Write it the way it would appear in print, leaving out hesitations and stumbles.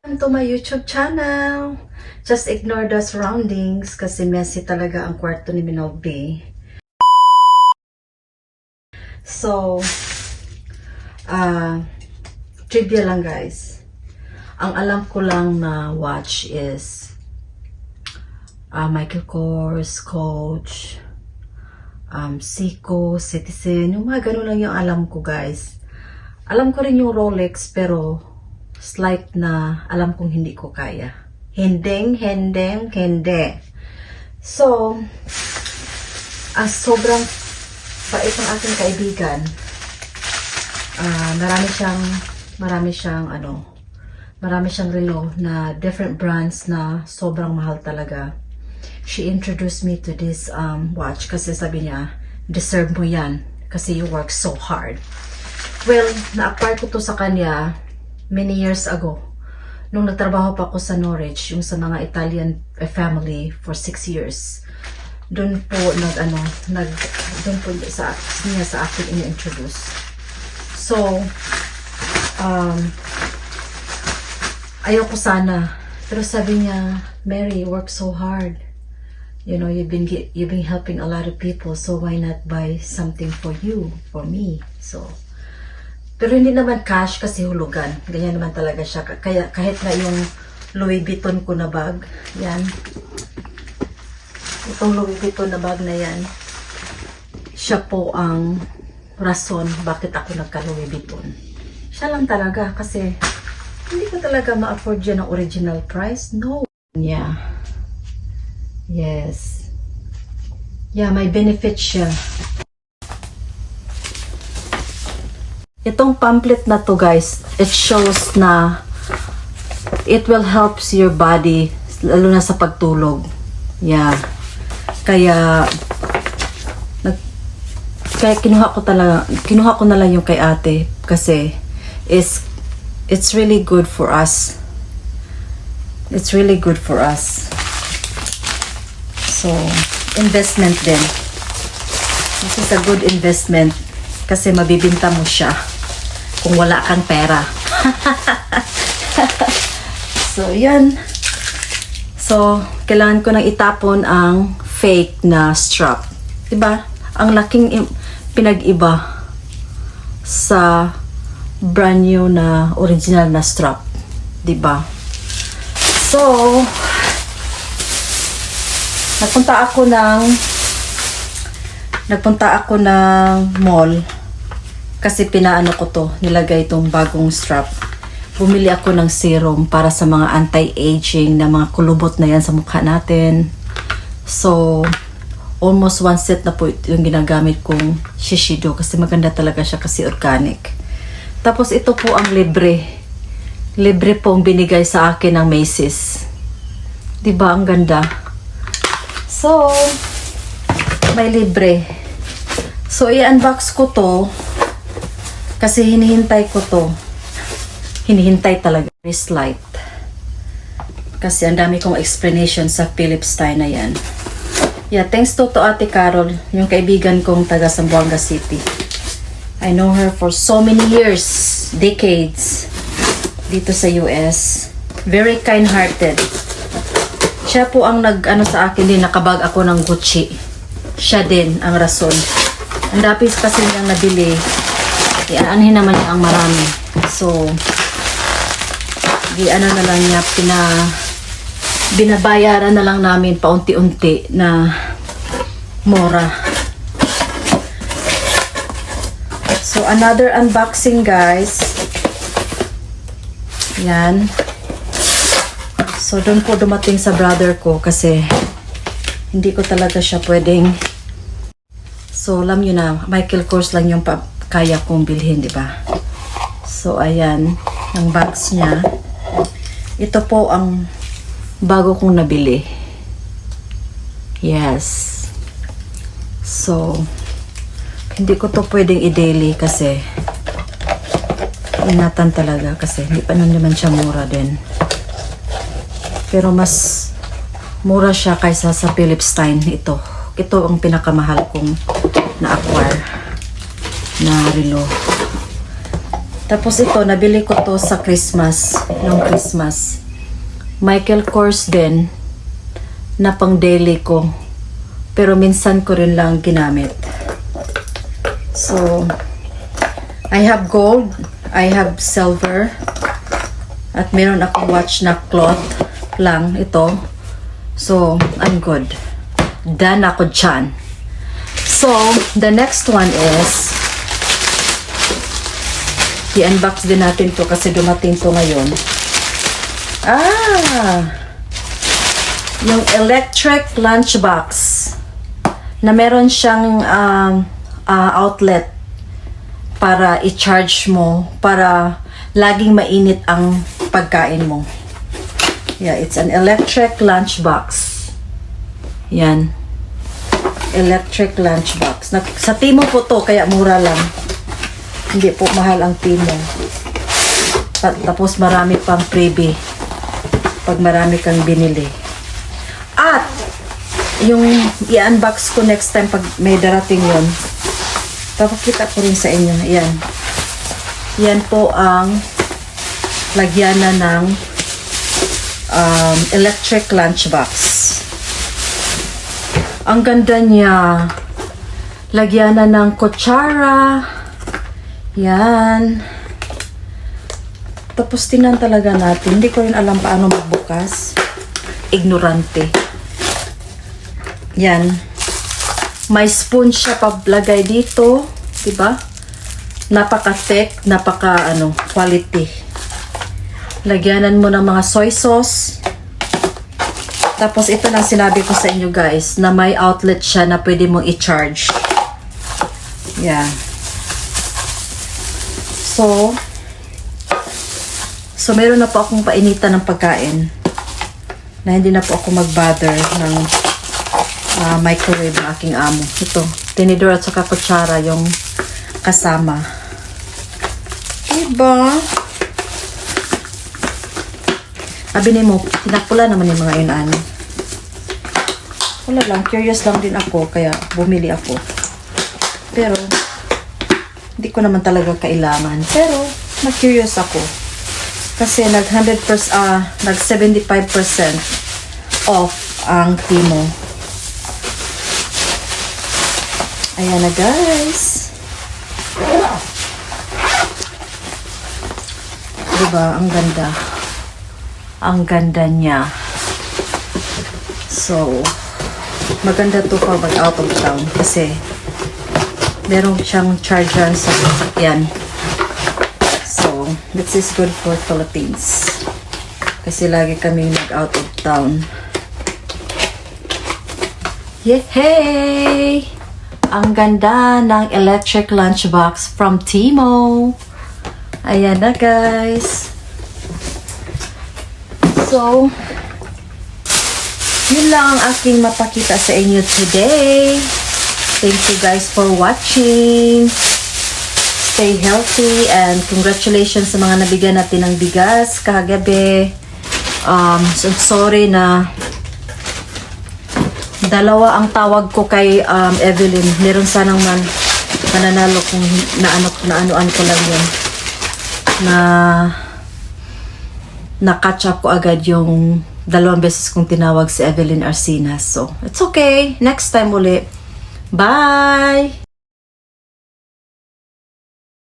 Welcome to my YouTube channel. Just ignore the surroundings kasi messy talaga ang kwarto ni Minogue. So, trivia lang guys. Ang alam ko lang na watch is Michael Kors, Coach, Seiko, Citizen. Yung mga ganun lang yung alam ko guys. Alam ko rin yung Rolex pero slight na alam kong hindi ko kaya. Hindi. So, sobrang bait ng aking kaibigan. Marami siyang relo na different brands na sobrang mahal talaga. She introduced me to this watch kasi sabi niya, deserve mo yan kasi you work so hard. Well, na-acquire ko to sa kanya many years ago. Nung nagtrabaho pa ako sa Norwich, yung sa mga Italian family for 6 years. Doon po doon po sa akin ini-introduce. So, ayoko sana. Pero sabi niya, Mary, you work so hard. You know, you've been helping a lot of people, so why not buy something for you, for me? So, pero hindi naman cash kasi hulugan. Ganyan naman talaga siya. Kaya kahit na yung Louis Vuitton ko na bag, yan. Itong Louis Vuitton na bag na yan, siya po ang rason bakit ako nagka-Louis Vuitton. Siya lang talaga kasi hindi ko talaga ma-afford yan ang original price. No. Yeah. Yes. Yeah, may benefit siya. Itong pamphlet na to guys, it shows na it will help your body lalo na sa pagtulog. Yeah. Kaya kinuha ko na lang yung kay ate kasi it's really good for us. It's really good for us. So, investment din. This is a good investment kasi mabibinta mo siya kung wala kang pera. So, yan. So, kailangan ko nang itapon ang fake na strap. Diba? Ang laking pinag-iba sa brand new na original na strap. Diba? So, nagpunta ako ng mall kasi pinaano ko to, nilagay itong bagong strap. Bumili ako ng serum para sa mga anti-aging na mga kulubot na yan sa mukha natin. So, almost one set na po yung ginagamit kong Shiseido kasi maganda talaga siya kasi organic. Tapos ito po ang libre. Libre po ang binigay sa akin ng Macy's. Diba ang ganda? So, may libre. So, i-unbox ko to kasi hinihintay ko to. Hinihintay talaga. Wrist light. Kasi ang dami kong explanation sa Philips Stein na yan. Yeah, thanks to Ate Carol, yung kaibigan kong taga Zamboanga City. I know her for so many years, decades, dito sa US. Very kind-hearted. Siya po ang nag-ano sa akin din, nakabag ako ng Gucci. Siya din ang rason. Ang dapis kasi niyang nabili, iaanhin naman niya ang marami. So, ano na lang niya, binabayaran na lang namin paunti-unti na mora. So, another unboxing guys. Yan. So, doon po dumating sa brother ko kasi hindi ko talaga siya pwedeng. So, alam nyo na, Michael Kors lang yung kaya kong bilhin, di ba? So, ayan, ang box niya. Ito po ang bago kong nabili. Yes. So, hindi ko to pwedeng i-daily kasi inatan talaga kasi hindi pa naman siya mura din. Pero mas mura siya kaysa sa Philips Stein ito. Ito ang pinakamahal kong na-acquire na relo. Tapos ito, nabili ko to sa Christmas. Nung Christmas. Michael Kors din. Na pang daily ko. Pero minsan ko rin lang ginamit. So, I have gold. I have silver. At meron akong watch na cloth lang. Ito. So, I'm good. Done ako dyan. So, the next one is i-unbox din natin to kasi dumating to ngayon. Yung electric lunchbox na meron siyang outlet para i-charge mo para laging mainit ang pagkain mo. Yeah, it's an electric lunchbox. Yan. Electric lunchbox. Sa Timo po to, kaya mura lang. Hindi po mahal ang Timo. Tapos marami pang freebie pag marami kang binili. At yung i-unbox ko next time pag may darating yon, papakita ko rin sa inyo. Yan. Yan po ang lagyanan ng electric lunchbox. Ang ganda niya. Lagyanan ng kutsara. Yan. Tapos tingnan talaga natin. Hindi ko rin alam paano magbukas. Ignorante. Yan. May spoon siya paglagay dito. Diba? Napaka-thick. Quality. Lagyanan mo ng mga soy sauce. Tapos ito na sinabi ko sa inyo guys. Na may outlet siya na pwede mong i-charge. Yan. So, meron na po akong painitan ng pagkain na hindi na po ako mag-bother ng microwave ng aking amo. Ito, tinidor at saka kutsara yung kasama. Diba? Sabi mo, pinakpula naman yung mga yun. Wala lang, curious lang din ako, kaya bumili ako. Pero, hindi ko naman talaga kailangan. Pero, na-curious ako. Kasi nag 75% off ang Timo. Ayan na guys. Diba? Ang ganda. Ang ganda niya. So, maganda to pag out of town. Kasi, meron siyang charger sa sasakyan. So, this is good for Philippines. Kasi lagi kami nag-out of town. Yay! Ang ganda ng electric lunchbox from Timo. Ayan na guys. So, yun lang ang aking mapakita sa inyo today. Thank you guys for watching. Stay healthy and congratulations sa mga nabigyan natin ng bigas kagabi. So sorry na dalawa ang tawag ko kay Evelyn. Meron sanang mananalo kung naanoan ko lang yun. Na catch up ko agad yung dalawang beses kong tinawag si Evelyn Arcinas. So, it's okay. Next time ulit. Bye!